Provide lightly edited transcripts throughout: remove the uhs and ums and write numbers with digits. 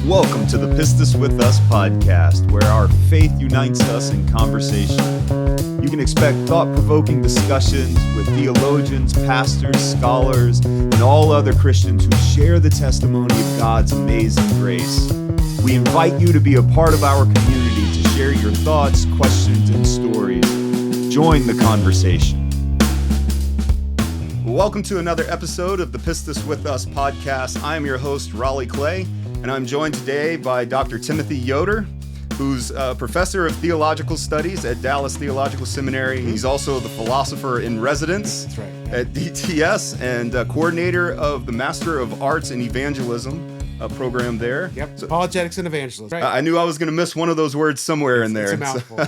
Welcome to the Pistis with Us podcast, where our faith unites us in conversation. You can expect thought-provoking discussions with theologians, pastors, scholars, and all other Christians who share the testimony of God's amazing grace. We invite you to be a part of our community to share your thoughts, questions, and stories. Join the conversation. Welcome to another episode of the Pistis with Us podcast. I am your host, Raleigh Clay, and I'm joined today by Dr. Timothy Yoder, who's a professor of theological studies at Dallas Theological Seminary. He's also the philosopher in residence at DTS and coordinator of the Master of Arts in Evangelism program there. Yep, so, apologetics and evangelism. Right. I knew I was going to miss one of those words somewhere in there. It's a mouthful.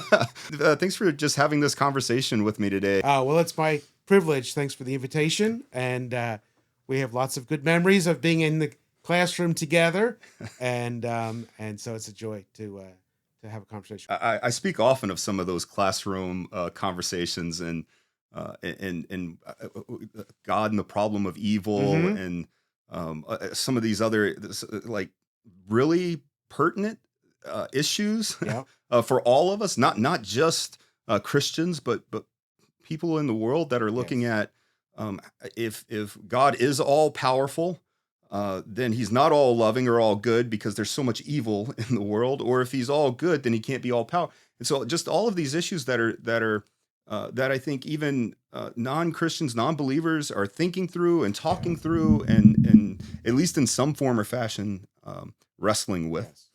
Thanks for just having this conversation with me today. Well, it's my privilege. Thanks for the invitation. And we have lots of good memories of being in the classroom together. And so it's a joy to have a conversation. I speak often of some of those classroom conversations and God and the problem of evil and some of these other like really pertinent issues for all of us, not just Christians, but people in the world that are looking at if God is all powerful, then he's not all loving or all good because there's so much evil in the world, or if he's all good, then he can't be all powerful. And so just all of these issues that I think even non-Christians, non-believers are thinking through and talking through and at least in some form or fashion wrestling with.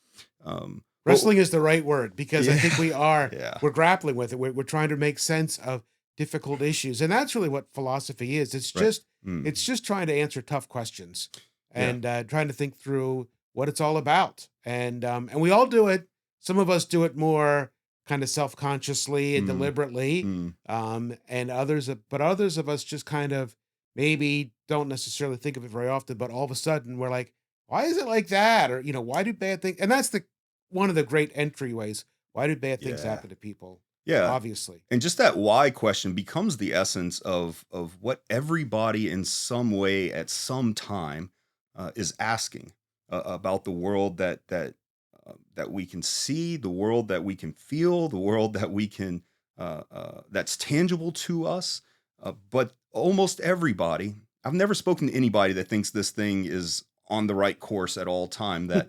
Wrestling is the right word because I think we're grappling with it. We're trying to make sense of difficult issues. And that's really what philosophy is. It's just trying to answer tough questions and trying to think through what it's all about. And we all do it. Some of us do it more kind of self-consciously and deliberately. And others of us just kind of maybe don't necessarily think of it very often, but all of a sudden we're like, why is it like that? Or, why do bad things? And that's one of the great entryways. Why do bad things happen to people? Yeah, obviously. And just that why question becomes the essence of what everybody in some way at some time is asking about the world that we can see, the world that we can feel, the world that we can that's tangible to us. But almost everybody, I've never spoken to anybody that thinks this thing is on the right course at all time. That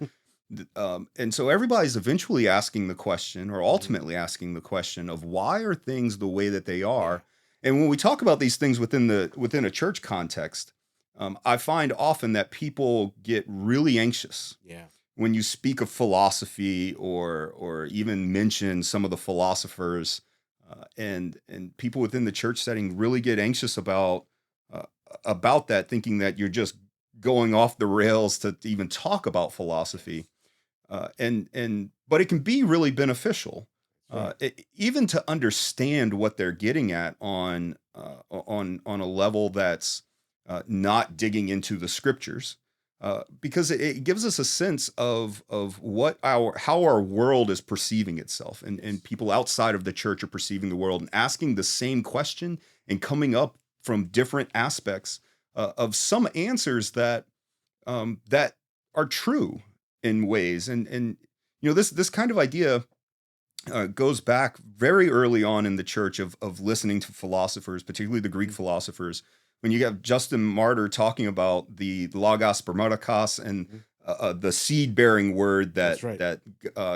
and so everybody's eventually asking the question, or ultimately asking the question of why are things the way that they are. And when we talk about these things within a church context, I find often that people get really anxious. When you speak of philosophy or even mention some of the philosophers, and people within the church setting really get anxious about that, thinking that you're just going off the rails to even talk about philosophy. But it can be really beneficial, even to understand what they're getting at on a level that's not digging into the scriptures, because it gives us a sense of how our world is perceiving itself, and people outside of the church are perceiving the world and asking the same question and coming up from different aspects of some answers that are true in ways. And this kind of idea goes back very early on in the church of listening to philosophers, particularly the Greek philosophers. When you have Justin Martyr talking about the logos spermatikos and the seed-bearing word that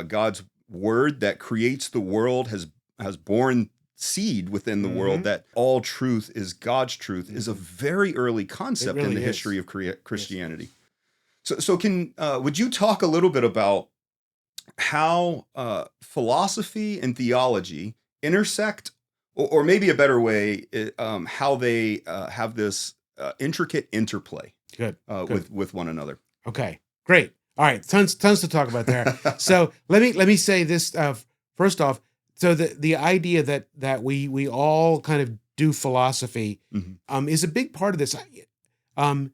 God's word that creates the world has borne seed within the world, that all truth is God's truth, is a very early concept in the history of Christianity. So would you talk a little bit about how philosophy and theology intersect, or maybe a better way, how they have this intricate interplay with one another? Okay, great. All right, tons to talk about there. So let me say this first off. So the idea that we all kind of do philosophy is a big part of this. When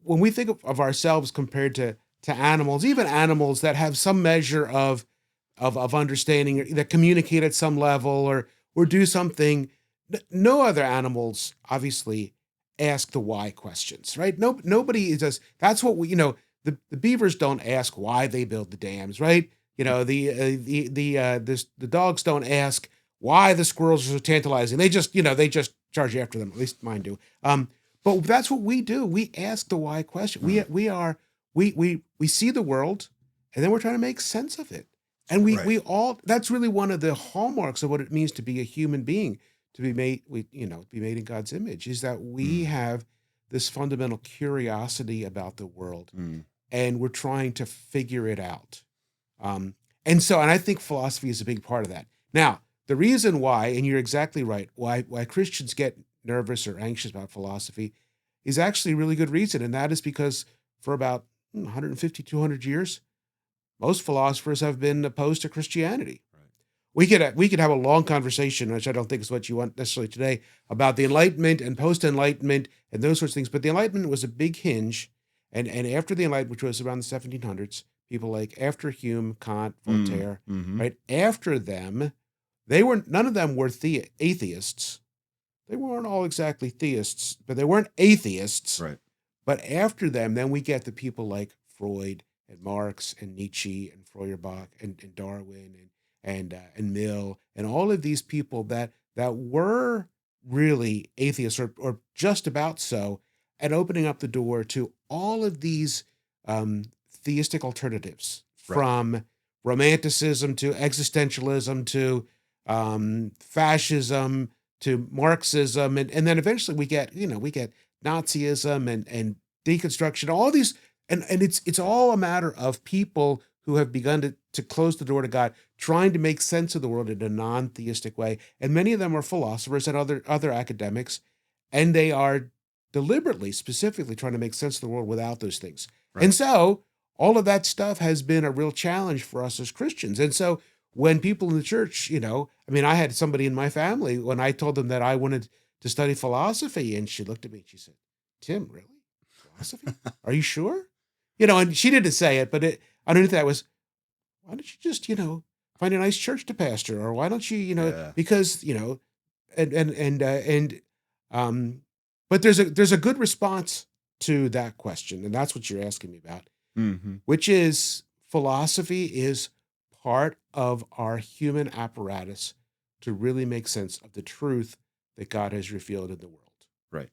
we think of ourselves compared to animals, even animals that have some measure of understanding, that communicate at some level or do something, no other animals obviously ask the why questions, right? Nobody does. That's what the beavers don't ask why they build the dams, right? The dogs don't ask why the squirrels are so tantalizing. They just charge after them. At least mine do. But that's what we do. We ask the why question. We see the world, and then we're trying to make sense of it. And we all, that's really one of the hallmarks of what it means to be a human being, to be made, be made in God's image, is that we have this fundamental curiosity about the world, and we're trying to figure it out. And I think philosophy is a big part of that. Now, the reason why, and you're exactly right, why Christians get nervous or anxious about philosophy is actually a really good reason. And that is because for about 150, 200 years, most philosophers have been opposed to Christianity. Right. We could have a long conversation, which I don't think is what you want necessarily today, about the Enlightenment and post-Enlightenment and those sorts of things. But the Enlightenment was a big hinge. And after the Enlightenment, which was around the 1700s, people like after Hume, Kant, Voltaire, right? After them, none of them were atheists. They weren't all exactly theists, but they weren't atheists. Right. But after them, then we get the people like Freud and Marx and Nietzsche and Feuerbach and Darwin and Mill and all of these people that were really atheists or just about so, and opening up the door to all of these theistic alternatives, from romanticism to existentialism to fascism to Marxism, and then eventually we get Nazism and deconstruction, all these, and it's all a matter of people who have begun to close the door to God, trying to make sense of the world in a non-theistic way. And many of them are philosophers and other academics, and they are deliberately, specifically trying to make sense of the world without those things. Right. And so all of that stuff has been a real challenge for us as Christians. And so when people in the church, I had somebody in my family, when I told them that I wanted to study philosophy, and she looked at me and she said, "Tim, really? Philosophy? Are you sure?" And she didn't say it, but underneath that was, "Why don't you just, find a nice church to pastor? Or why don't you, because, but there's a good response to that question. And that's what you're asking me about, which is philosophy is part of our human apparatus to really make sense of the truth that God has revealed in the world. Right.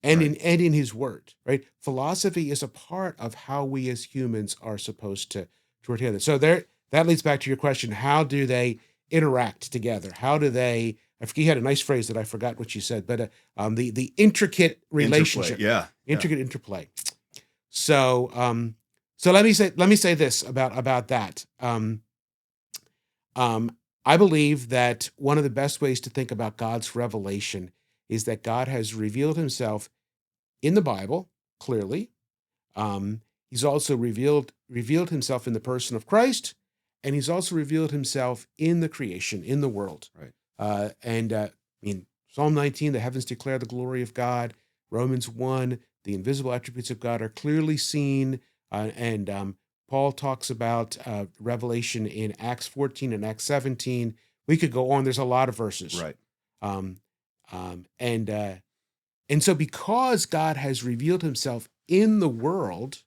And in his word, right? Philosophy is a part of how we as humans are supposed to work together. So that leads back to your question. How do they interact together? How do they, you had a nice phrase that I forgot what you said, but the intricate relationship. Intricate interplay. So let me say this about that. I believe that one of the best ways to think about God's revelation is that God has revealed himself in the Bible, clearly. He's also revealed himself in the person of Christ, and he's also revealed himself in the creation, in the world. Right. Psalm 19, the heavens declare the glory of God. Romans 1, the invisible attributes of God are clearly seen. And Paul talks about revelation in Acts 14 and Acts 17. We could go on. There's a lot of verses. Right. And so because God has revealed himself in the world,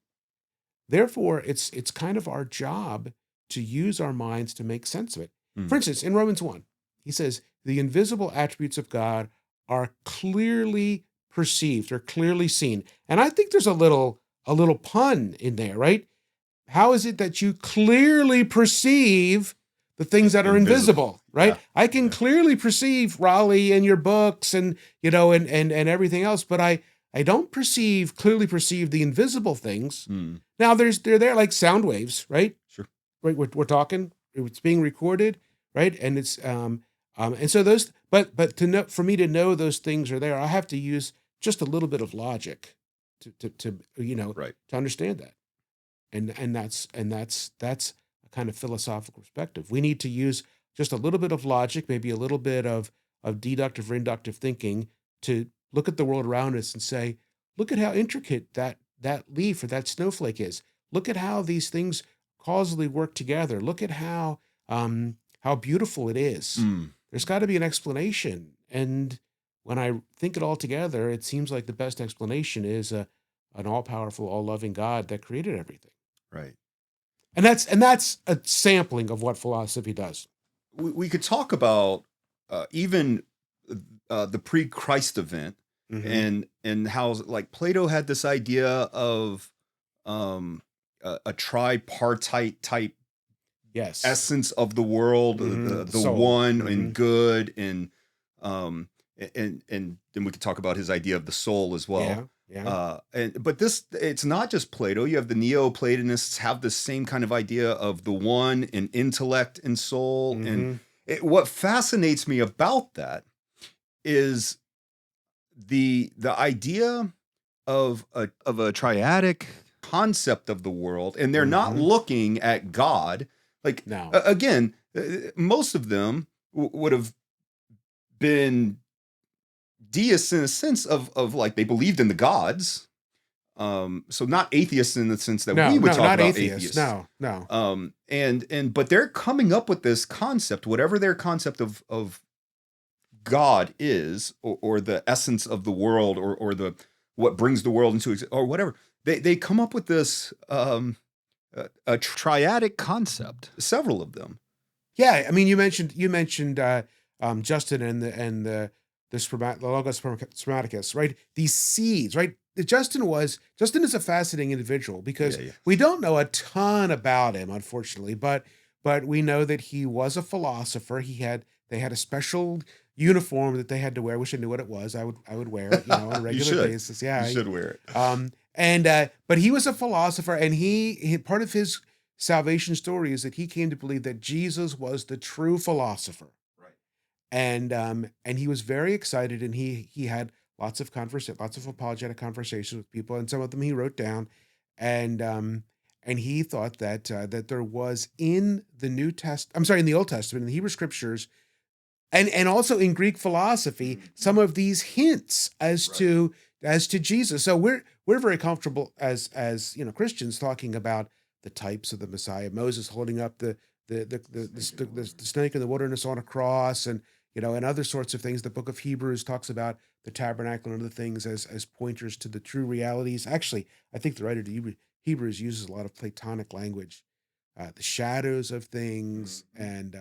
therefore it's kind of our job to use our minds to make sense of it. For instance, in Romans 1, he says, the invisible attributes of God are clearly perceived or clearly seen. And I think there's a little pun in there, right? How is it that you clearly perceive the things that are invisible, right? Yeah. I can clearly perceive Raleigh and your books and and everything else, but I don't clearly perceive the invisible things. Now they're there like sound waves, right? Sure. Right. We're talking, it's being recorded, right? And it's and so those, but for me to know those things are there, I have to use just a little bit of logic to understand that. And that's a kind of philosophical perspective. We need to use just a little bit of logic, maybe a little bit of deductive or inductive thinking to look at the world around us and say, look at how intricate that leaf or that snowflake is. Look at how these things causally work together. Look at how beautiful it is. There's got to be an explanation. And when I think it all together, it seems like the best explanation is a an all-powerful, all-loving God that created everything. Right. And that's a sampling of what philosophy does. We could talk about even the pre-Christ event, and how, like, Plato had this idea of a tripartite type Yes. essence of the world, the one and good, and then we could talk about his idea of the soul as well. Yeah. But it's not just Plato. You have the Neoplatonists have the same kind of idea of the one and intellect and soul. And what fascinates me about that is the idea of a triadic concept of the world, and they're not looking at God. Like, No. Again, most of them would have been deists in a sense of like, they believed in the gods. So not atheists in the sense that we would talk about atheists. No. But they're coming up with this concept, whatever their concept of God is, or the essence of the world, or the what brings the world into existence, or whatever. They come up with this a triadic concept. Several of them. Yeah, I mean, you mentioned Justin and the Logos Spermaticus, right? These seeds, right? Justin is a fascinating individual because we don't know a ton about him, unfortunately, but we know that he was a philosopher. They had a special uniform that they had to wear. I wish I knew what it was. I would wear it, on a regular basis. Yeah, you should wear it. But he was a philosopher, and he part of his salvation story is that he came to believe that Jesus was the true philosopher. Right. And he was very excited, and he had lots of apologetic conversations with people, and some of them he wrote down, and he thought that that there was in the Old Testament, in the Hebrew Scriptures, and also in Greek philosophy, some of these hints as to Jesus. So we're very comfortable as Christians talking about the types of the Messiah, Moses holding up the snake in the wilderness on a cross, and and other sorts of things. The book of Hebrews talks about the tabernacle and other things as pointers to the true realities. Actually, I think the writer of Hebrews uses a lot of Platonic language, the shadows of things, and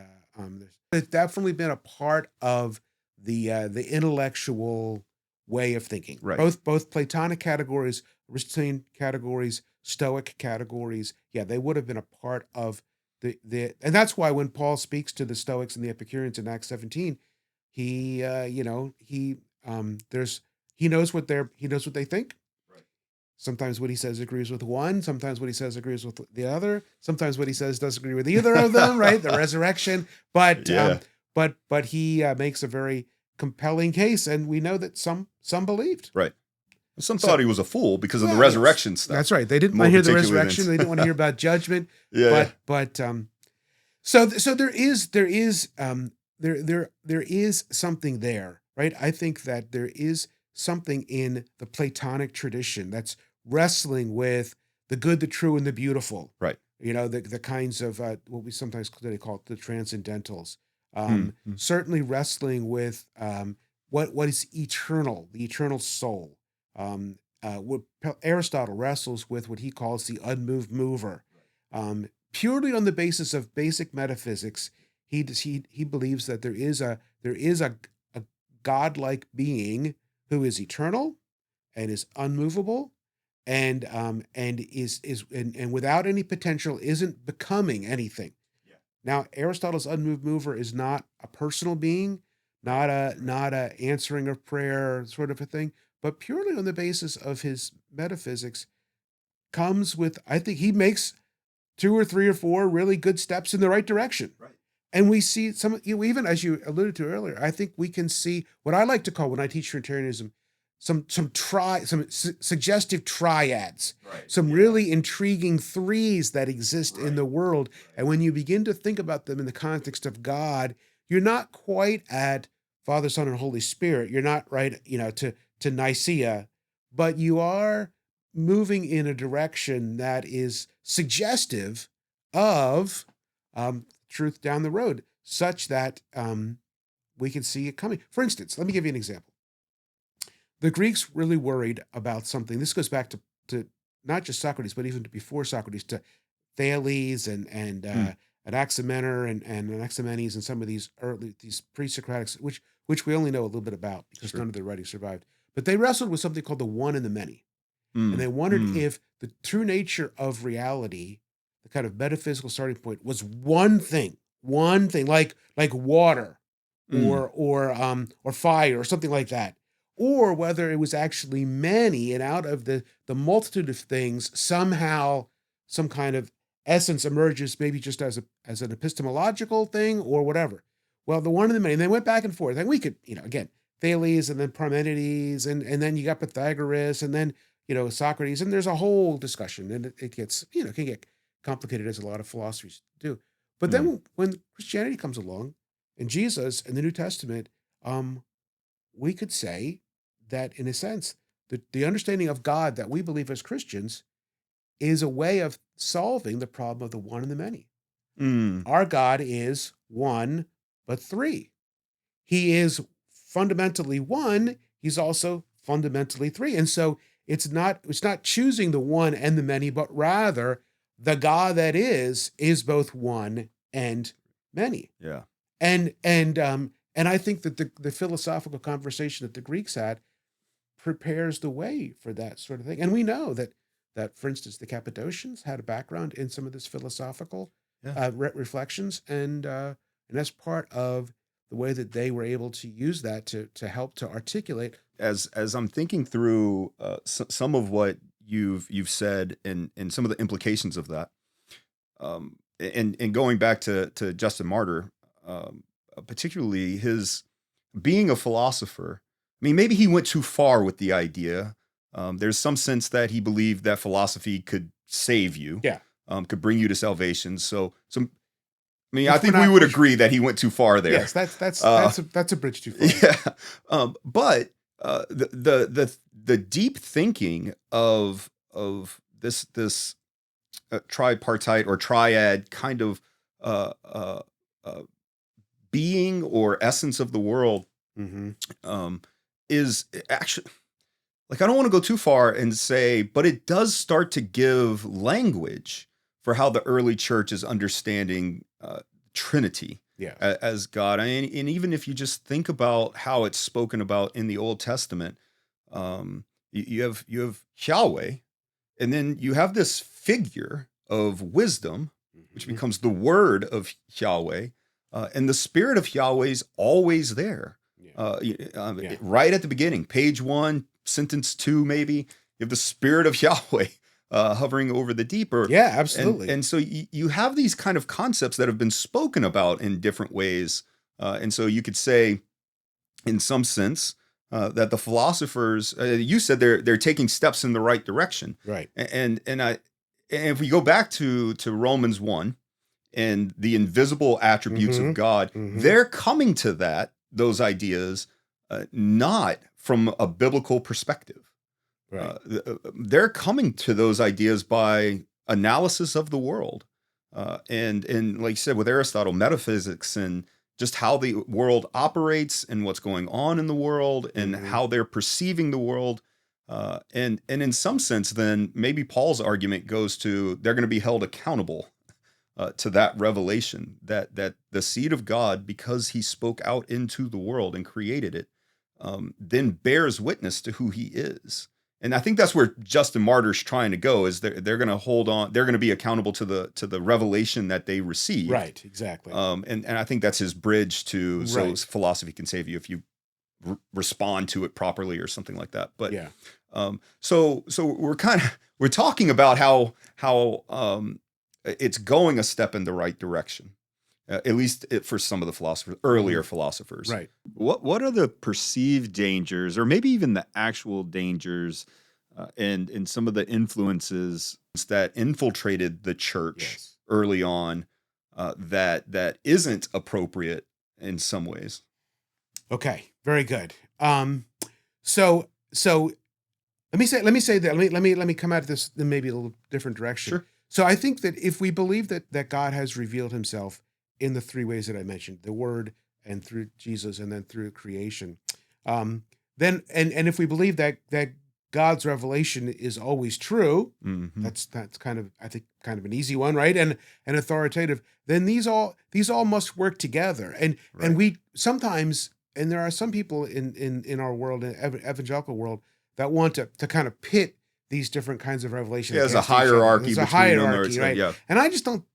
it's definitely been a part of the intellectual way of thinking. Right. Both Platonic categories, Aristotelian categories, Stoic categories. Yeah, they would have been a part of and that's why when Paul speaks to the Stoics and the Epicureans in Acts 17, he knows what they think. Right. Sometimes what he says agrees with one, sometimes what he says agrees with the other, sometimes what he says doesn't agree with either of them, right? The resurrection. But but he makes a very compelling case, and we know that some believed. Right. Some thought he was a fool because of the resurrection stuff. That's right. They didn't want to hear the resurrection. They didn't want to hear about judgment. So there is something there, right? I think that there is something in the Platonic tradition that's wrestling with the good, the true, and the beautiful. Right. The kinds of what we sometimes today call the transcendentals. Certainly wrestling with what is eternal, the eternal soul. What Aristotle wrestles with what he calls the unmoved mover. Purely on the basis of basic metaphysics, he believes that there is a godlike being who is eternal and is unmovable, and without any potential, isn't becoming anything. Yeah. Now, Aristotle's unmoved mover is not a personal being, not a answering of prayer sort of a thing, but purely on the basis of his metaphysics, comes with, I think he makes 2 or 3 or 4 really good steps in the right direction. Right. And we see some, even as you alluded to earlier, I think we can see what I like to call, when I teach Trinitarianism, some suggestive triads, some really intriguing threes that exist in the world. And when you begin to think about them in the context of God, you're not quite at Father, Son, and Holy Spirit. You're not right, to Nicaea, but you are moving in a direction that is suggestive of truth down the road, such that we can see it coming. For instance, let me give you an example. The Greeks really worried about something. This goes back to to not just Socrates, but even before Socrates, to Thales and Anaximenes and Anaximenes and some of these pre-Socratics, which we only know a little bit about because none of their writings survived. But they wrestled with something called the one and the many. And they wondered if the true nature of reality, the kind of metaphysical starting point, was one thing, like water or fire or something like that, or whether it was actually many, and out of the multitude of things, somehow some kind of essence emerges, maybe just as an epistemological thing or whatever. Well, the one and the many, and they went back and forth. And we could, again, Thales and then Parmenides, and then you got Pythagoras, and then, Socrates, and there's a whole discussion, and it gets, it can get complicated, as a lot of philosophies do. But then when Christianity comes along and Jesus and the New Testament, we could say that, in a sense, the understanding of God that we believe as Christians is a way of solving the problem of the one and the many. Our God is one, but three. He is fundamentally one. He's also fundamentally three. And so it's not choosing the one and the many, but rather the God that is both one and many. Yeah. And I think that the philosophical conversation that the Greeks had prepares the way for that sort of thing. And we know that, for instance, the Cappadocians had a background in some of this philosophical reflections, and that's part of the way that they were able to use that to help to articulate. As I'm thinking through some of what you've said and some of the implications of that, and going back to Justin Martyr, particularly his being a philosopher. I mean, maybe he went too far with the idea. There's some sense that he believed that philosophy could save you, could bring you to salvation. So I mean, I think we would agree that he went too far there. Yes, that's a bridge too far. Yeah, but the deep thinking of this tripartite or triad kind of being or essence of the world is actually, like, I don't want to go too far and say, but it does start to give language for how the early church is understanding Trinity as God. And even if you just think about how it's spoken about in the Old Testament, you have Yahweh, and then you have this figure of wisdom, which becomes the word of Yahweh, and the spirit of Yahweh is always there. Right at the beginning, page 1, sentence 2, maybe, you have the spirit of Yahweh hovering over the deep. Absolutely. And so you have these kind of concepts that have been spoken about in different ways. And so you could say, in some sense, that the philosophers, you said they're taking steps in the right direction. Right. And if we go back to Romans 1 and the invisible attributes of God, they're coming to those ideas not from a biblical perspective. Right. They're coming to those ideas by analysis of the world. And like you said, with Aristotle, metaphysics and just how the world operates and what's going on in the world and how they're perceiving the world. And in some sense, then maybe Paul's argument goes to they're going to be held accountable to that revelation, that the seed of God, because he spoke out into the world and created it, then bears witness to who he is. And I think that's where Justin Martyr's trying to go, is they're going to hold on, they're going to be accountable to the revelation that they received. Right, exactly. And I think that's his bridge to, so philosophy can save you if you respond to it properly or something like that. But so we're talking about how it's going a step in the right direction. At least for some of the philosophers, earlier philosophers. Right. What are the perceived dangers, or maybe even the actual dangers, and some of the influences that infiltrated the church early on, that isn't appropriate in some ways? Okay, very good. So let me say that. Let me come at this in maybe a little different direction. Sure. So I think that if we believe that God has revealed himself in the three ways that I mentioned, the Word and through Jesus and then through creation, then and if we believe that God's revelation is always true. Mm-hmm. That's kind of, I think, kind of an easy one, right? And authoritative. Then these all must work together. And we sometimes, and there are some people in our world, in evangelical world, that want to kind of pit these different kinds of revelation. Yeah, there's a hierarchy between them, right? Yeah. And I just don't.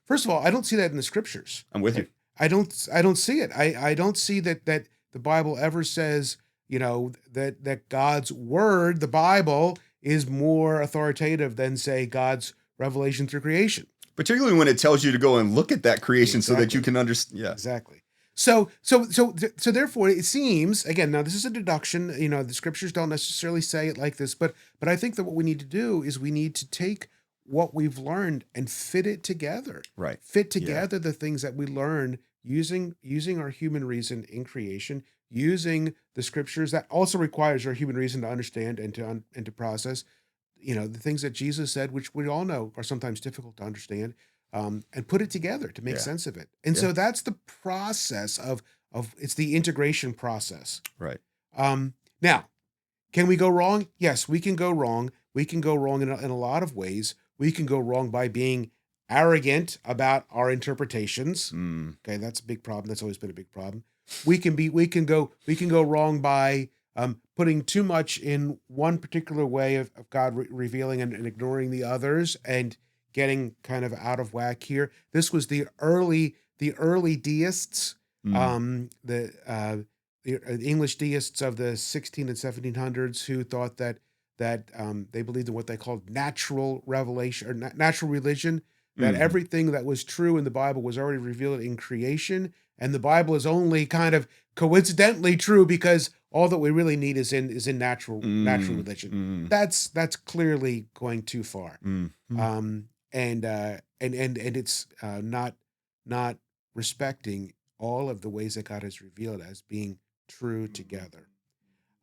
First of all, I don't see that in the scriptures. I'm with you. I don't see it. I don't see that the Bible ever says, that God's word, the Bible, is more authoritative than, say, God's revelation through creation. Particularly when it tells you to go and look at that creation so that you can understand. Yeah, exactly. So therefore, it seems, again, now this is a deduction. The scriptures don't necessarily say it like this, but I think that what we need to do is we need to take what we've learned and fit it together. Right. Fit together the things that we learn using our human reason in creation, using the scriptures that also requires our human reason to understand and to process, the things that Jesus said, which we all know are sometimes difficult to understand, and put it together to make sense of it. And so that's the process of it's the integration process. Right. Now, can we go wrong? Yes, we can go wrong. We can go wrong in a lot of ways. We can go wrong by being arrogant about our interpretations. Okay, that's a big problem. That's always been a big problem. We can go wrong by putting too much in one particular way of God revealing and ignoring the others, and getting kind of out of whack here. This was the early deists, the English deists of the 16 and 1700s, who thought that they believed in what they called natural revelation or natural religion, that everything that was true in the Bible was already revealed in creation, and the Bible is only kind of coincidentally true because all that we really need is in natural religion. That's clearly going too far. And it's not respecting all of the ways that God has revealed as being true together.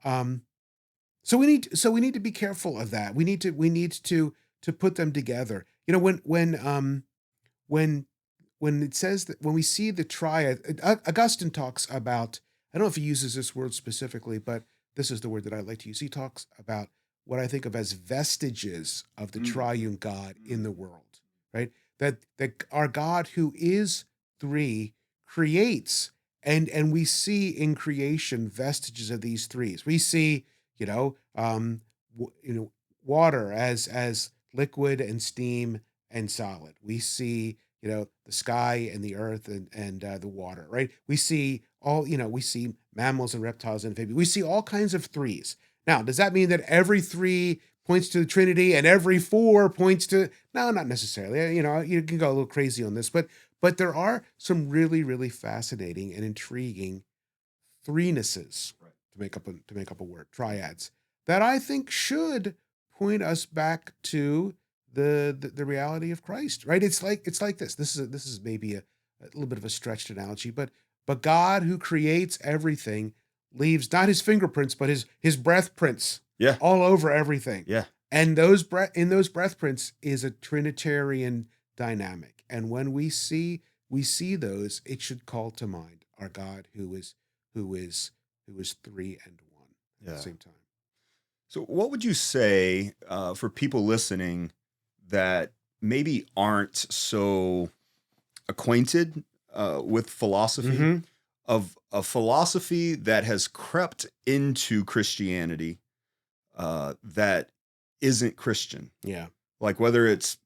So we need to be careful of that. We need to put them together. When it says that, when we see the triad, Augustine talks about, I don't know if he uses this word specifically, but this is the word that I like to use. He talks about what I think of as vestiges of the triune God in the world, right? That our God, who is three, creates, and we see in creation vestiges of these threes. We see, water as liquid and steam and solid. We see, the sky and the earth and the water, right? We see we see mammals and reptiles and amphibians. We see all kinds of threes. Now, does that mean that every three points to the Trinity and every four points to? No, not necessarily. You can go a little crazy on this, but there are some really, really fascinating and intriguing threenesses, to make up a word, triads, that I think should point us back to the reality of Christ, right? It's like this. This is maybe a little bit of a stretched analogy, but God, who creates everything, leaves not his fingerprints, but his breath prints all over everything. Yeah. And those breath prints is a Trinitarian dynamic. And when we see those, it should call to mind our God who is three and one at the same time. So what would you say for people listening that maybe aren't so acquainted with philosophy, of a philosophy that has crept into Christianity that isn't Christian? Yeah. Like whether it's,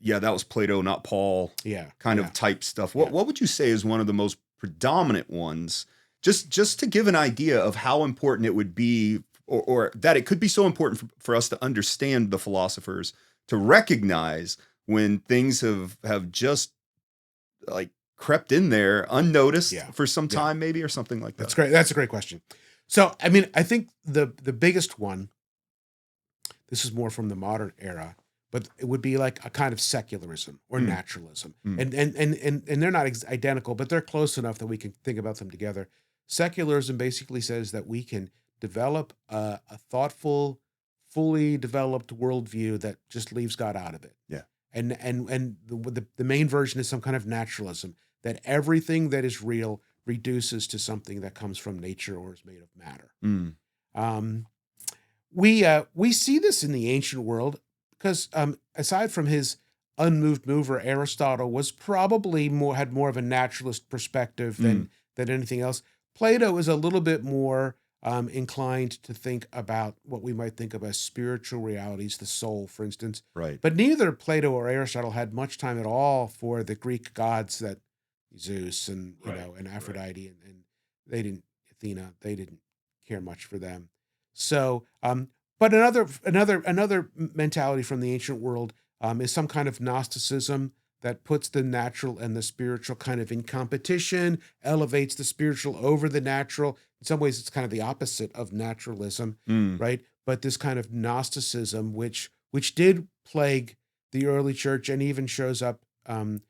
that was Plato, not Paul, kind of type stuff. What would you say is one of the most predominant ones, just to give an idea of how important it would be, or that it could be so important for us to understand the philosophers, to recognize when things have just like crept in there unnoticed for some time, maybe, or something like that? That's great. That's a great question. So, I mean, I think the biggest one, this is more from the modern era, but it would be like a kind of secularism or naturalism. And they're not identical, but they're close enough that we can think about them together. Secularism basically says that we can develop a thoughtful, fully developed worldview that just leaves God out of it. Yeah. And the main version is some kind of naturalism, that everything that is real reduces to something that comes from nature or is made of matter. we see this in the ancient world because aside from his unmoved mover, Aristotle was probably had more of a naturalist perspective than anything else. Plato is a little bit more inclined to think about what we might think of as spiritual realities, the soul, for instance. Right. But neither Plato or Aristotle had much time at all for the Greek gods, that Zeus and and Aphrodite, and they didn't Athena. They didn't care much for them. So, but another mentality from the ancient world is some kind of Gnosticism that puts the natural and the spiritual kind of in competition, elevates the spiritual over the natural. In some ways, it's kind of the opposite of naturalism, right? But this kind of Gnosticism, which did plague the early church and even shows up in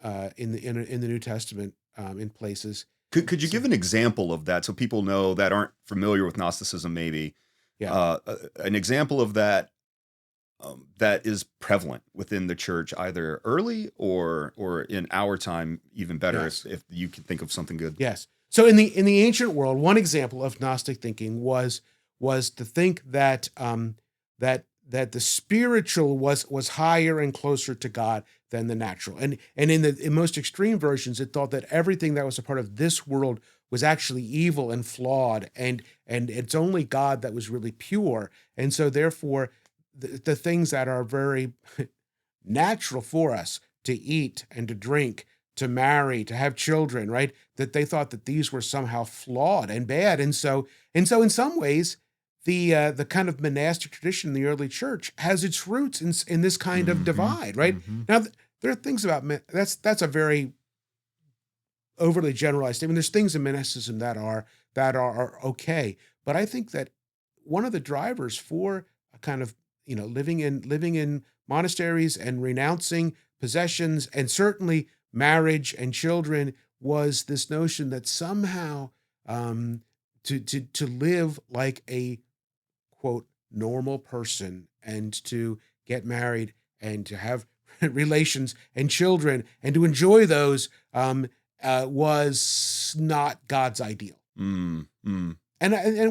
the New Testament in places. Could you give an example of that so people know that aren't familiar with Gnosticism? Maybe an example of that. That is prevalent within the church, either early or in our time, even better. Yes. If you can think of something good. Yes. So in the ancient world, one example of Gnostic thinking was to think that that the spiritual was higher and closer to God than the natural, and in most extreme versions, it thought that everything that was a part of this world was actually evil and flawed, and it's only God that was really pure, and so therefore, the things that are very natural for us to eat and to drink, to marry, to have children, right? That they thought that these were somehow flawed and bad. And so in some ways, the kind of monastic tradition in the early church has its roots in this kind of divide, right? Now, there are things about that's a very overly generalized statement. There's things in monasticism that are okay, but I think that one of the drivers for a kind of living in monasteries and renouncing possessions and certainly marriage and children was this notion that somehow to live like a quote normal person and to get married and to have relations and children and to enjoy those was not God's ideal. And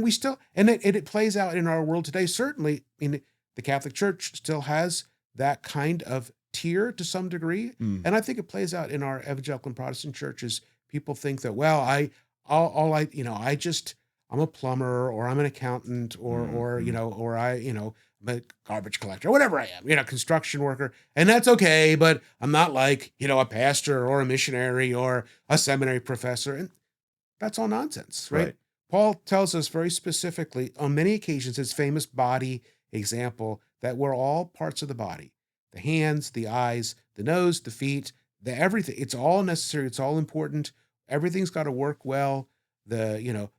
we still it plays out in our world today. Certainly, the Catholic Church still has that kind of tier to some degree, and I think it plays out in our evangelical and Protestant churches. People think that, well, I'm a plumber, or I'm an accountant, or I'm a garbage collector, or whatever I am, construction worker, and that's okay, but I'm not like a pastor or a missionary or a seminary professor, and that's all nonsense, right? Paul tells us very specifically on many occasions, his famous body example, that we're all parts of the body: the hands, the eyes, the nose, the feet, the everything. It's all necessary. It's all important. Everything's got to work well. The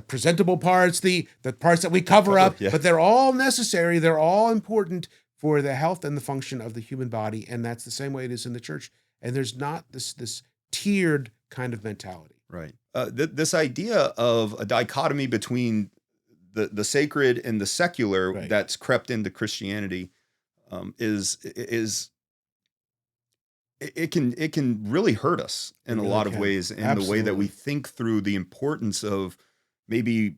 presentable parts, the parts that we cover up, but they're all necessary. They're all important for the health and the function of the human body. And that's the same way it is in the church. And there's not this tiered kind of mentality. Right. This idea of a dichotomy between the sacred and the secular that's crept into Christianity it can really hurt us in a lot of ways in the way that we think through the importance of maybe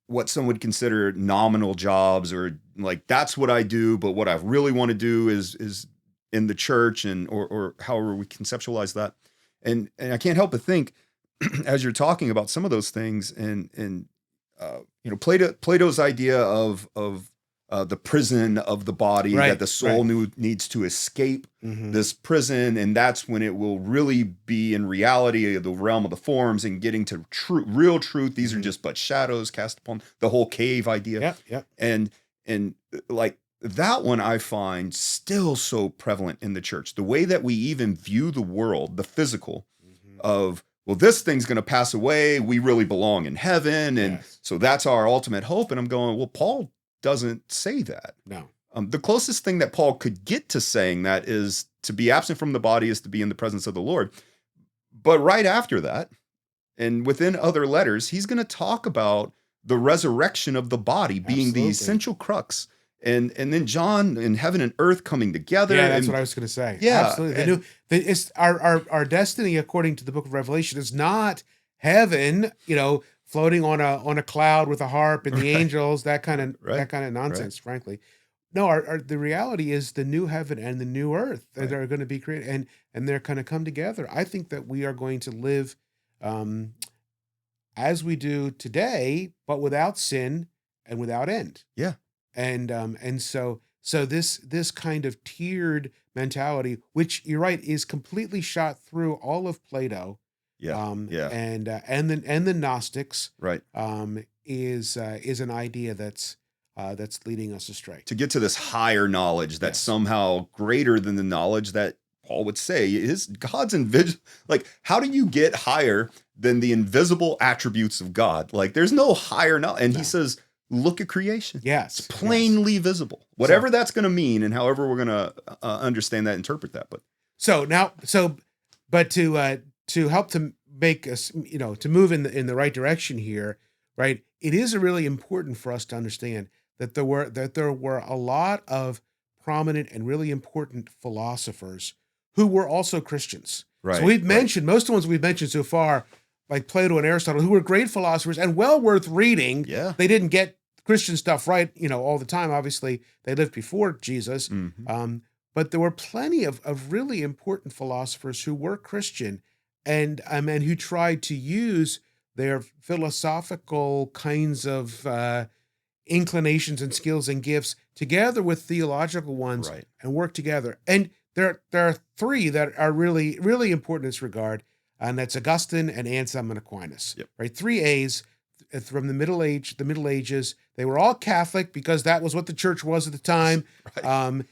what some would consider nominal jobs, or like, that's what I do, but what I really want to do is in the church, and or however we conceptualize that. And I can't help but think as you're talking about some of those things, and Plato's idea of the prison of the body, that the soul needs to escape this prison, and that's when it will really be in reality the realm of the forms and getting to real truth. These are just but shadows cast upon, the whole cave idea. And like that one I find still so prevalent in the church. The way that we even view the world, the physical, of, well, this thing's going to pass away. We really belong in heaven. And so that's our ultimate hope. And I'm going, well, Paul doesn't say that. No. The closest thing that Paul could get to saying that is to be absent from the body is to be in the presence of the Lord. But right after that, and within other letters, he's going to talk about the resurrection of the body being the essential crux. And then John, in heaven and earth coming together. Yeah, that's what I was going to say. Yeah, absolutely. It's our destiny, according to the book of Revelation, is not heaven, floating on a cloud with a harp and the Right. angels, that kind of Right. Right. nonsense, frankly. No, the reality is the new heaven and the new earth that Right. are going to be created, and they're going to come together. I think that we are going to live um, as we do today, but without sin and without end. Yeah. And this kind of tiered mentality, which you're right, is completely shot through all of Plato, Yeah. Yeah. and the Gnostics, Right. is an idea that's leading us astray. To get to this higher knowledge that's Yes. somehow greater than the knowledge that Paul would say is God's invisible. Like, how do you get higher than the invisible attributes of God? Like, there's no higher knowledge. And No. he says, look at creation. Yes, It's plainly visible. Whatever that's going to mean, and however we're going to understand that, interpret that. But but to help to make us, to move in the right direction here, right? It is really important for us to understand that there were a lot of prominent and really important philosophers who were also Christians. right. So we've right. mentioned most of the ones we've mentioned so far, like Plato and Aristotle, who were great philosophers and well worth reading. Yeah. They didn't get Christian stuff right, all the time. Obviously, they lived before Jesus. Mhm. But there were plenty of really important philosophers who were Christian and who tried to use their philosophical kinds of inclinations and skills and gifts together with theological ones Right. and work together. And there are three that are really, really important in this regard, and that's Augustine and Anselm and Aquinas. Yep. Right, three A's from the Middle Ages. They were all Catholic because that was what the church was at the time. Right.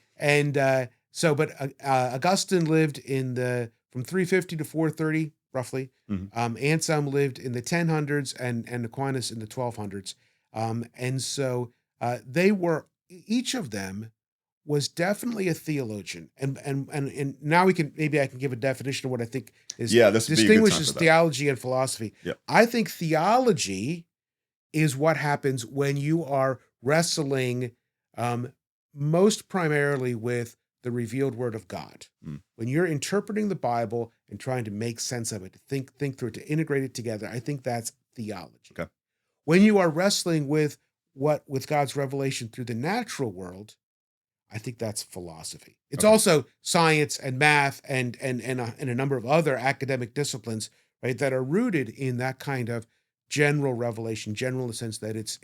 But Augustine lived from 350 to 430 roughly. Mhm. Anselm lived in the 1000s and Aquinas in the 1200s. They were, each of them was definitely a theologian. And now maybe I can give a definition of what I think is Yeah, this would be a good time distinguishes for that. theology and philosophy. Yep. I think theology is what happens when you are wrestling most primarily with the revealed word of God. Mm. When you're interpreting the Bible and trying to make sense of it, to think through it, to integrate it together, I think that's theology. Okay. When you are wrestling with God's revelation through the natural world, I think that's philosophy. It's Okay. also science and math and a number of other academic disciplines, right, that are rooted in that kind of general revelation, general in the sense that it's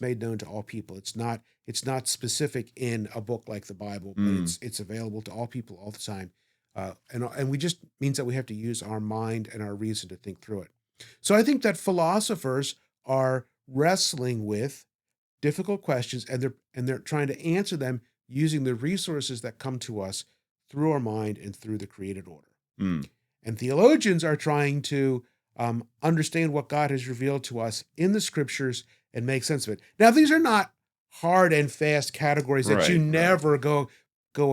made known to all people. It's not specific in a book like the Bible, but it's available to all people all the time. And we just means that we have to use our mind and our reason to think through it. So I think that philosophers are wrestling with difficult questions, and they're trying to answer them using the resources that come to us through our mind and through the created order. Mm. And theologians are trying to understand what God has revealed to us in the scriptures and make sense of it. Now, these are not hard and fast categories that you Right. never go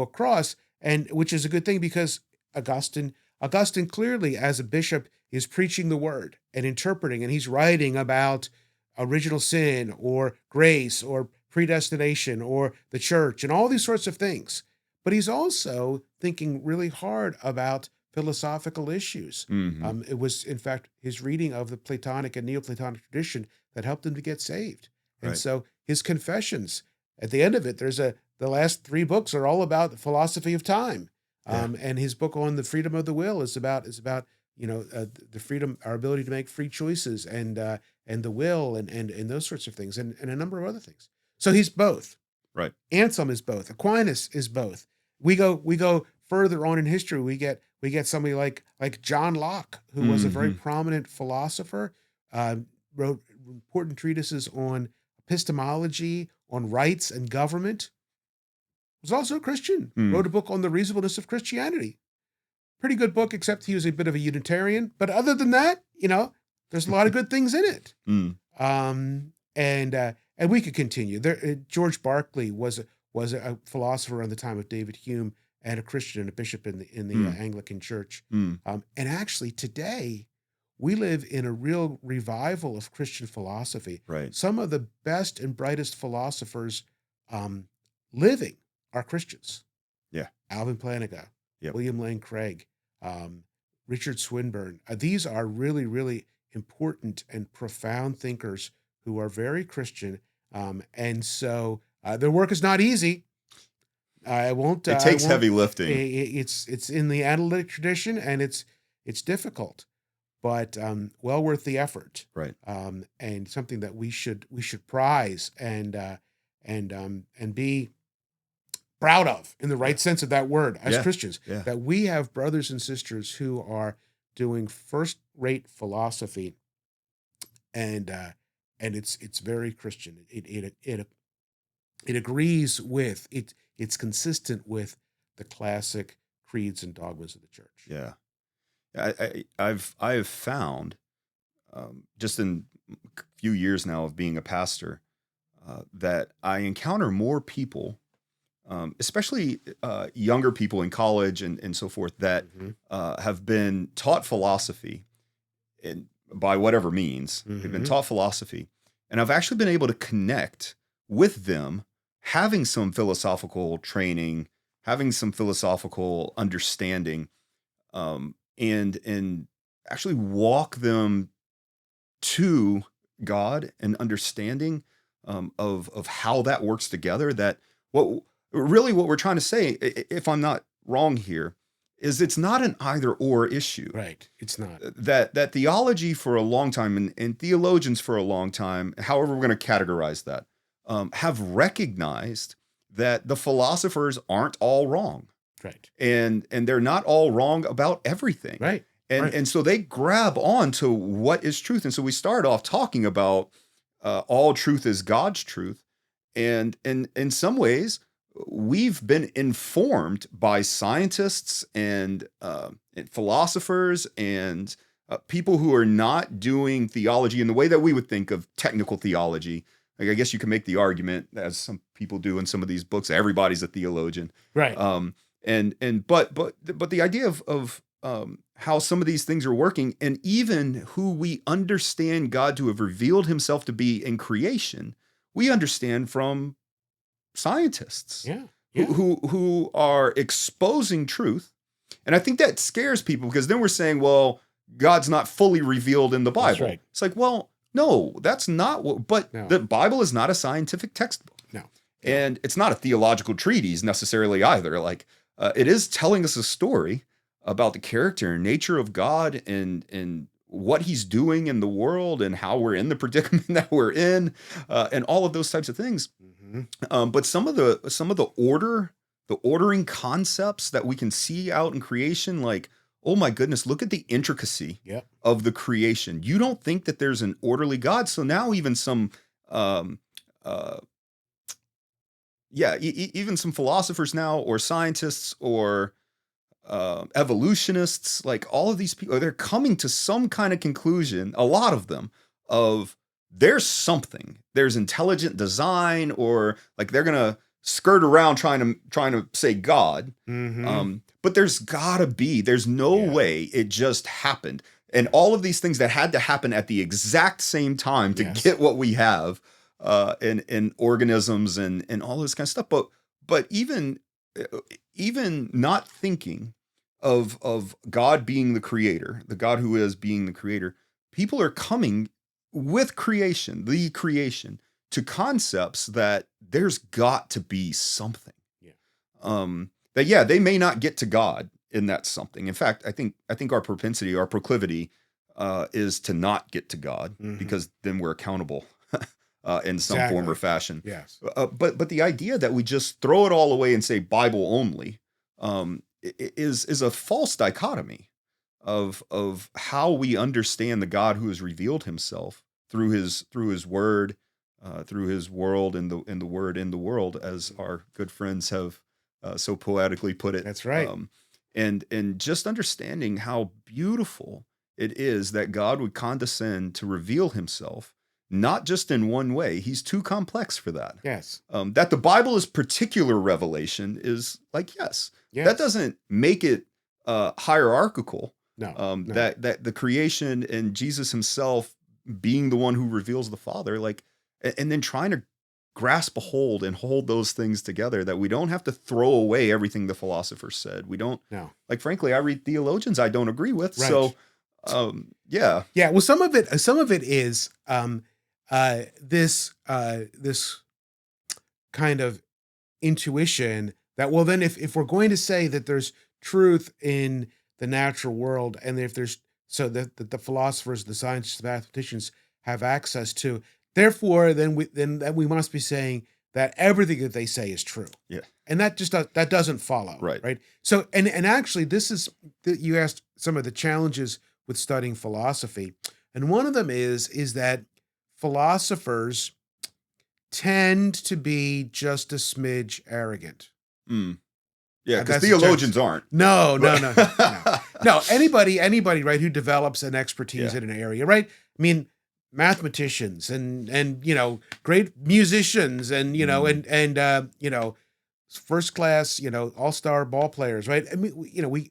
across, and which is a good thing, because Augustine clearly, as a bishop, is preaching the word and interpreting, and he's writing about original sin or grace or predestination or the church and all these sorts of things. But he's also thinking really hard about philosophical issues. Mhm. It was, in fact, his reading of the Platonic and Neoplatonic tradition that helped him to get saved. And Right. so his confessions, at the end of it, the last three books are all about the philosophy of time. Yeah. And his book on the freedom of the will is about the freedom, our ability to make free choices, and the will, and those sorts of things, and a number of other things. So he's both. Right. Anselm is both. Aquinas is both. We go further on in history. We get somebody like John Locke, who was a very prominent philosopher, wrote important treatises on epistemology, on rights and government. Was also a Christian. Wrote a book on the reasonableness of Christianity. Pretty good book, except he was a bit of a Unitarian. But other than that, there's a lot of good things in it. And we could continue. George Berkeley was a philosopher on the time of David Hume, and a Christian and a bishop in the Anglican Church. And actually, today we live in a real revival of Christian philosophy. Right. Some of the best and brightest philosophers living are Christians. Yeah. Alvin Plantinga, Yep. William Lane Craig, Richard Swinburne. These are really, really important and profound thinkers who are very Christian. And so their work is not easy. I won't. It takes heavy lifting. It's in the analytic tradition, and it's difficult, but well worth the effort. Right. And something that we should prize and be proud of in the right sense of that word as Christians. Yeah. That we have brothers and sisters who are doing first-rate philosophy, and it's very Christian. It agrees with it. It's consistent with the classic creeds and dogmas of the church. Yeah, I've found just in a few years now of being a pastor that I encounter more people, especially younger people in college and so forth, that have been taught philosophy, and by whatever means they've been taught philosophy, and I've actually been able to connect with them, having some philosophical training, having some philosophical understanding, and actually walk them to God and understanding of how that works together. That what we're trying to say, if I'm not wrong here, is it's not an either or issue. Right. It's not. That theology for a long time and theologians for a long time, however we're going to categorize that, have recognized that the philosophers aren't all wrong. Right. And they're not all wrong about everything. Right. And so they grab on to what is truth. And so we start off talking about all truth is God's truth. And in some ways, we've been informed by scientists and philosophers and people who are not doing theology in the way that we would think of technical theology. Like, I guess you can make the argument, as some people do in some of these books, everybody's a theologian. Right. But the idea of how some of these things are working, and even who we understand God to have revealed himself to be in creation, we understand from scientists who are exposing truth. And I think that scares people, because then we're saying, well, God's not fully revealed in the Bible. That's right. It's like, well, no, that's not what, but the Bible is not a scientific textbook. No. And it's not a theological treatise necessarily either. Like, it is telling us a story about the character and nature of God and what he's doing in the world and how we're in the predicament that we're in, and all of those types of things. But some of the ordering concepts that we can see out in creation, like, oh my goodness, look at the intricacy of the creation. You don't think that there's an orderly God. So now even some, even some philosophers now, or scientists, or evolutionists, like all of these people, they're coming to some kind of conclusion, a lot of them, of there's intelligent design, or like they're going to skirt around trying to say God. But there's no way it just happened. And all of these things that had to happen at the exact same time to get what we have in organisms and all this kind of stuff. But even not thinking of God being the creator, the God who is being the creator, people are coming with the creation, to concepts that there's got to be something. That they may not get to God in that something. In fact, I think our proclivity is to not get to God, because then we're accountable in some form or fashion. Yes. But the idea that we just throw it all away and say Bible only is a false dichotomy of how we understand the God who has revealed himself through his word, through his world, and the word in the world, as our good friends have so poetically put it. That's right. And just understanding how beautiful it is that God would condescend to reveal himself, not just in one way. He's too complex for that. Yes. That the Bible is particular revelation is like, yes. That doesn't make it hierarchical. No. That the creation and Jesus himself being the one who reveals the Father, like, and then trying to grasp a hold and hold those things together, that we don't have to throw away everything the philosophers said. We don't, like, frankly, I read theologians I don't agree with. Right. So Yeah. Yeah. Well, some of it is this kind of intuition that, well, then if we're going to say that there's truth in the natural world, and if there's so that the philosophers, the scientists, the mathematicians have access to, therefore, then we must be saying that everything that they say is true. Yeah. And that just that doesn't follow. Right. So and actually, this is you asked some of the challenges with studying philosophy, and one of them is that philosophers tend to be just a smidge arrogant. Mm. Yeah, because That's theologians aren't. No. No, anybody, right, who develops an expertise in an area, right? I mean, mathematicians and great musicians and first class, all-star ball players, right? I mean,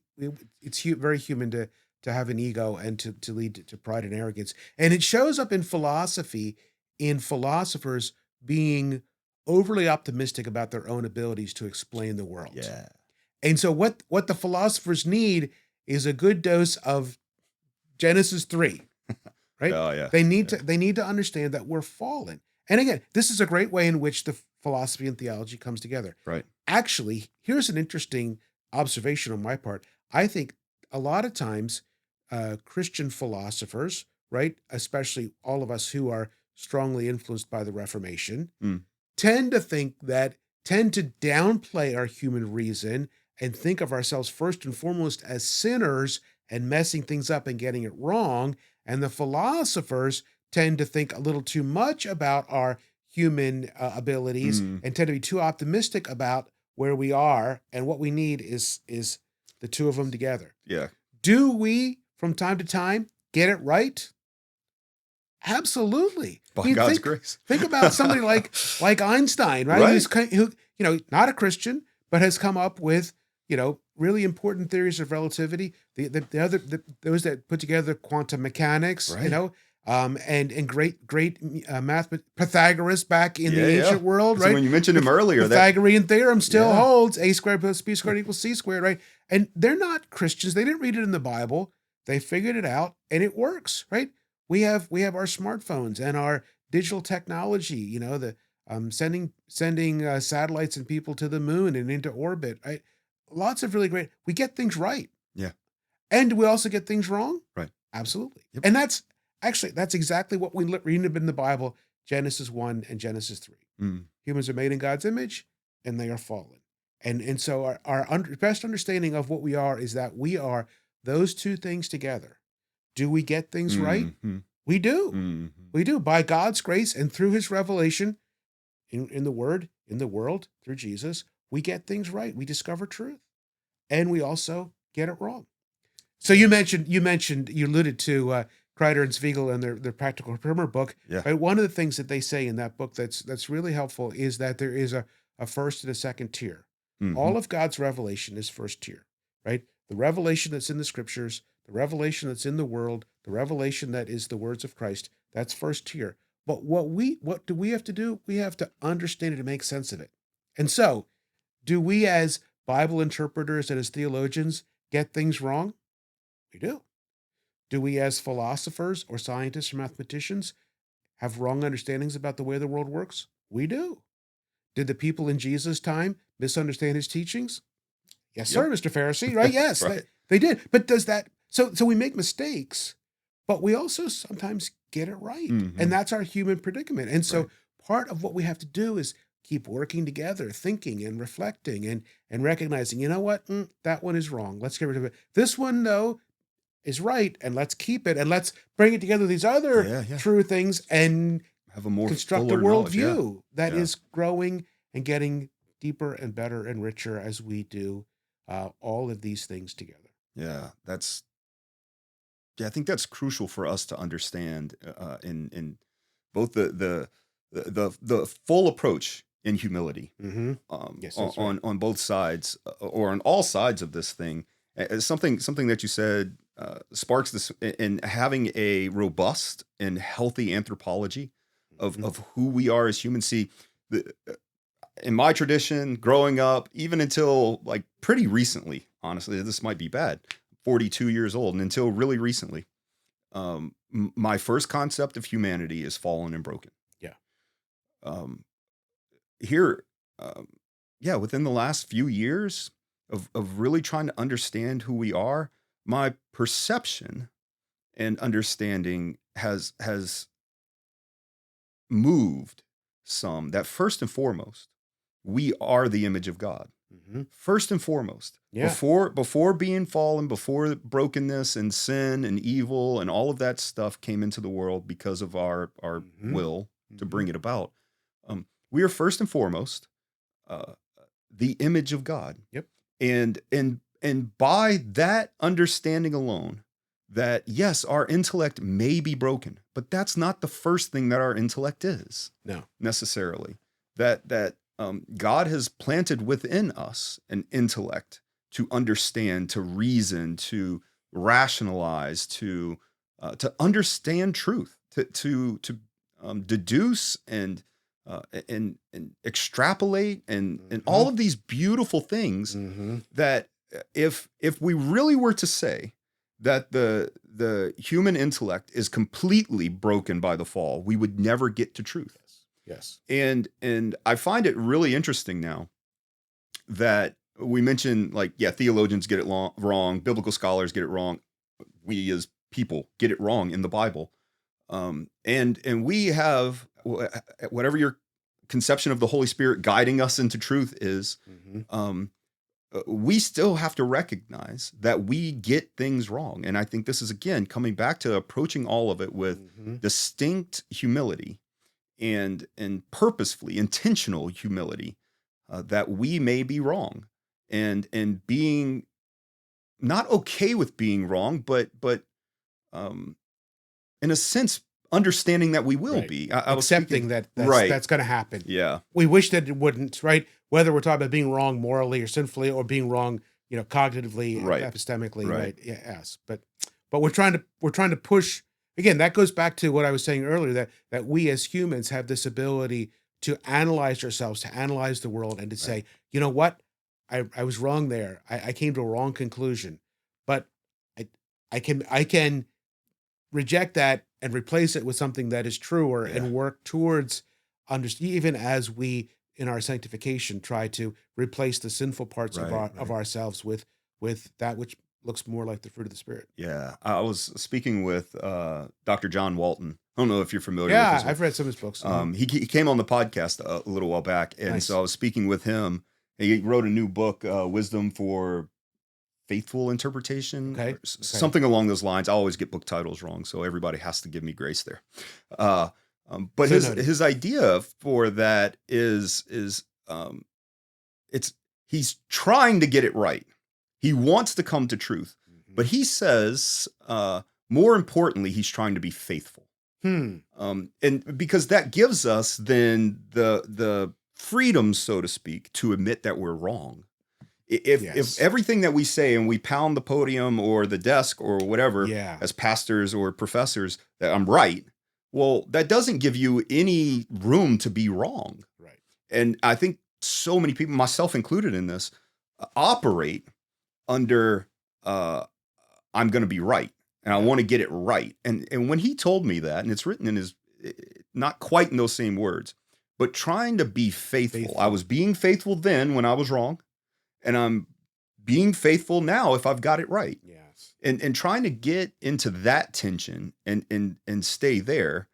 it's very human to have an ego and to lead to pride and arrogance. And it shows up in philosophy, in philosophers being overly optimistic about their own abilities to explain the world. Yeah. And so what the philosophers need is a good dose of Genesis 3, right? Oh, yeah. They need to understand that we're fallen. And again, this is a great way in which the philosophy and theology comes together. Right. Actually, here's an interesting observation on my part. I think a lot of times Christian philosophers, right, especially all of us who are strongly influenced by the Reformation, tend to downplay our human reason and think of ourselves first and foremost as sinners and messing things up and getting it wrong. And the philosophers tend to think a little too much about our human abilities and tend to be too optimistic about where we are, and what we need is the two of them together. Yeah. Do we, from time to time, get it right? Absolutely. By God's grace. Think about somebody like Einstein, right? Who not a Christian, but has come up with really important theories of relativity. Those that put together quantum mechanics, right. And great math, Pythagoras back in the ancient world, right? So when you mentioned him earlier, the Pythagorean theorem still holds: a squared plus b squared equals c squared, right? And they're not Christians; they didn't read it in the Bible. They figured it out, and it works, right? We have our smartphones and our digital technology. The sending satellites and people to the moon and into orbit. Right? Lots of really great. We get things right. Yeah. And do we also get things wrong? Right. Absolutely. Yep. And that's exactly what we read in the Bible, Genesis 1 and Genesis 3. Humans are made in God's image, and they are fallen. And so our best understanding of what we are is that we are those two things together. Do we get things right? We do. We do. By God's grace and through his revelation in the Word, in the world, through Jesus, we get things right. We discover truth. And we also get it wrong. So you alluded to Kreider and Spiegel and their Practical Primer book. Yeah. Right? One of the things that they say in that book that's really helpful is that there is a first and a second tier. All of God's revelation is first tier, right? The revelation that's in the scriptures, the revelation that's in the world, the revelation that is the words of Christ, that's first tier. But what do we have to do? We have to understand it and make sense of it. And so, do we as Bible interpreters and as theologians get things wrong? We do. Do we as philosophers or scientists or mathematicians have wrong understandings about the way the world works? We do. Did the people in Jesus' time misunderstand his teachings? Yes, sir, Mr. Pharisee, right? Yes, Right. They did. But does that, so we make mistakes, but we also sometimes get it right. And that's our human predicament. And so part of what we have to do is keep working together, thinking and reflecting and recognizing, you know what, that one is wrong. Let's get rid of it. This one, though, is right, and let's keep it, and let's bring it together, these other true things, and have a more construct a worldview that is growing and getting deeper and better and richer as we do all of these things together. Yeah, I think that's crucial for us to understand in both the full approach in humility Yes, on both sides or on all sides of this thing. Something that you said sparks this in having a robust and healthy anthropology of who we are as humans. See, in my tradition, growing up, even until like pretty recently, honestly, this might be bad, 42 years old, and until really recently, my first concept of humanity is fallen and broken. Yeah. Um, here, yeah, within the last few years of really trying to understand who we are, my perception and understanding has moved some. That first and foremost, we are the image of God. Mm-hmm. First and foremost, Yeah. before being fallen, before brokenness and sin and evil and all of that stuff came into the world because of our Mm-hmm. will to bring it about, we are first and foremost the image of God. Yep. And by that understanding alone, that yes, our intellect may be broken, but that's not the first thing that our intellect is. No. Necessarily. That God has planted within us an intellect to understand, to reason, to rationalize, to understand truth, to deduce and extrapolate and all of these beautiful things that if we really were to say that the human intellect is completely broken by the fall, we would never get to truth. Yes. And I find it really interesting now that we mentioned, like, yeah, theologians get it wrong, biblical scholars get it wrong, we as people get it wrong in the Bible. And we have whatever your conception of the Holy Spirit guiding us into truth is, we still have to recognize that we get things wrong. And I think this is, again, coming back to approaching all of it with distinct humility and purposefully intentional humility, that we may be wrong, and being not okay with being wrong, but in a sense, understanding that we will be. I was accepting speaking, that's going to happen. Yeah. We wish that it wouldn't, right? Whether we're talking about being wrong morally or sinfully, or being wrong, cognitively, epistemically, right? Yes. But we're trying to push, again, that goes back to what I was saying earlier, that we as humans have this ability to analyze ourselves, to analyze the world, and to say, you know what? I was wrong there. I came to a wrong conclusion, but I can reject that and replace it with something that is truer, and work towards even as we in our sanctification try to replace the sinful parts of ourselves with that which looks more like the fruit of the Spirit. Yeah. I was speaking with Dr. John Walton. I don't know if you're familiar with his I've read some of his books. He came on the podcast a little while back, and so I was speaking with him. He wrote a new book, Wisdom for Faithful Interpretation, Okay. Something along those lines. I always get book titles wrong, so everybody has to give me grace there. But So his idea for that is he's trying to get it right. He wants to come to truth, but he says, more importantly, he's trying to be faithful. And because that gives us then the freedom, so to speak, to admit that we're wrong. If everything that we say, and we pound the podium or the desk or whatever, as pastors or professors, that I'm right, well, that doesn't give you any room to be wrong. Right. And I think so many people, myself included in this, operate under I'm going to be right, and I want to get it right. And when he told me that, and it's written in his, not quite in those same words, but trying to be faithful. I was being faithful then when I was wrong, and I'm being faithful now if I've got it right. Yes. And trying to get into that tension and stay there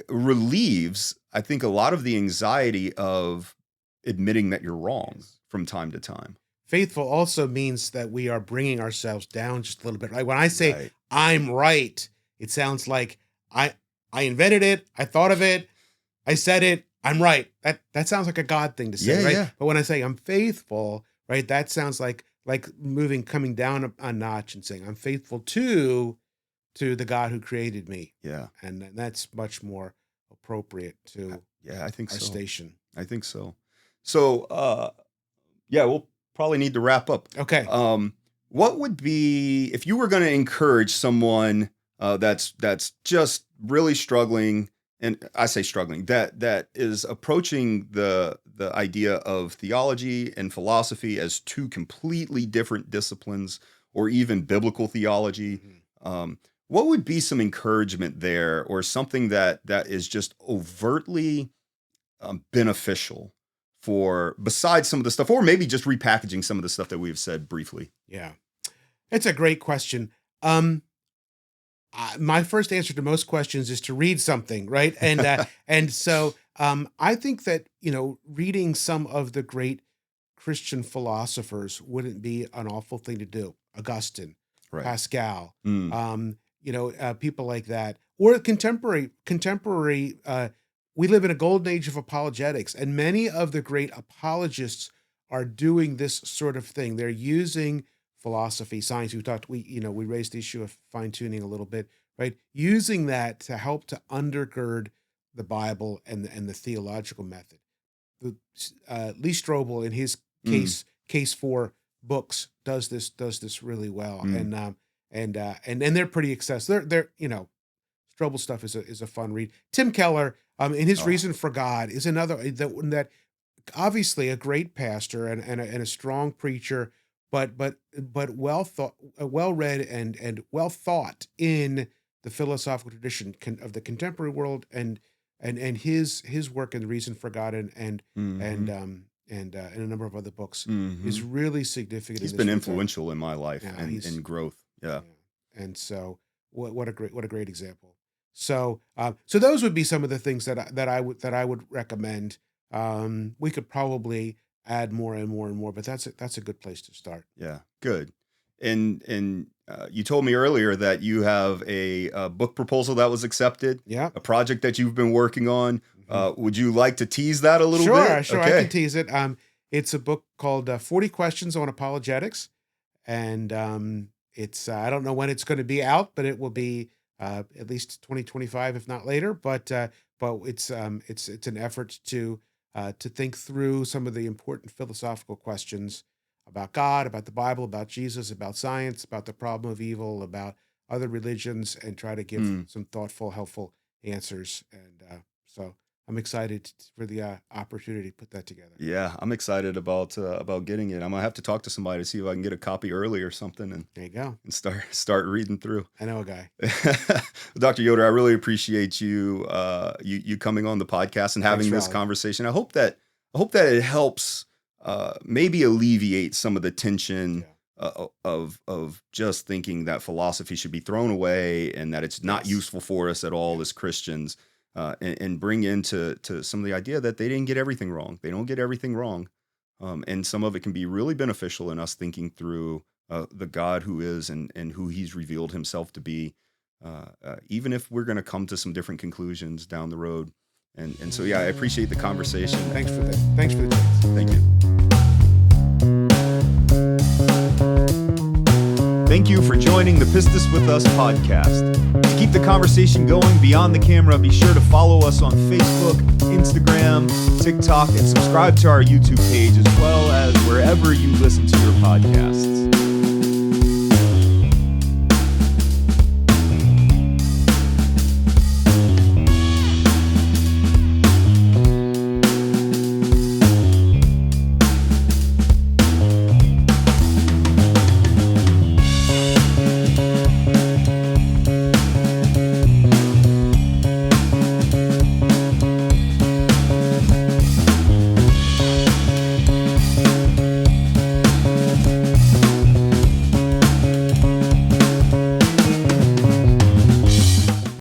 relieves, I think, a lot of the anxiety of admitting that you're wrong from time to time. Faithful also means that we are bringing ourselves down just a little bit. Right? When I say I'm right, it sounds like I invented it, I thought of it, I said it, I'm right. That sounds like a God thing to say, right? Yeah. But when I say I'm faithful, right, that sounds like coming down a notch and saying I'm faithful to the God who created me. Yeah. And that's much more appropriate to I think our so. station. I think so. So we'll probably need to wrap up. Okay. What would be, if you were going to encourage someone that's just really struggling, and I say struggling, that is approaching the idea of theology and philosophy as two completely different disciplines, or even biblical theology, What would be some encouragement there, or something that is just overtly beneficial for, besides some of the stuff, or maybe just repackaging some of the stuff that we've said briefly? Yeah, it's a great question. My first answer to most questions is to read something, right? And so I think that, reading some of the great Christian philosophers wouldn't be an awful thing to do. Augustine, Right. Pascal, Mm. people like that, or contemporary. We live in a golden age of apologetics, and many of the great apologists are doing this sort of thing. They're using philosophy, science. We raised the issue of fine tuning a little bit, right? Using that to help to undergird the Bible and the theological method. Lee Strobel, in his case for books, does this really well, and they're pretty accessible. They're Strobel stuff is a fun read. Tim Keller, in his Reason for God, is another that obviously a great pastor and a strong preacher, but well thought, well read, and well thought in the philosophical tradition of the contemporary world, and his work in the Reason for God and a number of other books is really significant. He's been influential in my life and growth. Yeah. And so what a great example. So those would be some of the things that I would recommend. We could probably add more and more and more, but that's a good place to start. Yeah, good. And you told me earlier that you have a book proposal that was accepted. Yeah, a project that you've been working on. Would you like to tease that a little bit? Sure, okay. I can tease it. It's a book called 40 Questions on Apologetics, and it's I don't know when it's going to be out, but it will be at least 2025, if not later. But it's an effort to think through some of the important philosophical questions about God, about the Bible, about Jesus, about science, about the problem of evil, about other religions, and try to give some thoughtful, helpful answers. And so I'm excited for the opportunity to put that together. Yeah, I'm excited about getting it. I'm gonna have to talk to somebody to see if I can get a copy early or something, and there you go, and start reading through. I know a guy. Dr. Yoder, I really appreciate you coming on the podcast and having this conversation. I hope that it helps maybe alleviate some of the tension of just thinking that philosophy should be thrown away and that it's not useful for us at all as Christians. And bring into some of the idea that they didn't get everything wrong. They don't get everything wrong. And some of it can be really beneficial in us thinking through the God who is and who he's revealed himself to be, even if we're going to come to some different conclusions down the road. And so, yeah, I appreciate the conversation. Thanks for that. Thanks for the chance. Thank you. Thank you for joining the Pistis with Us podcast. To keep the conversation going beyond the camera, be sure to follow us on Facebook, Instagram, TikTok, and subscribe to our YouTube page, as well as wherever you listen to your podcasts.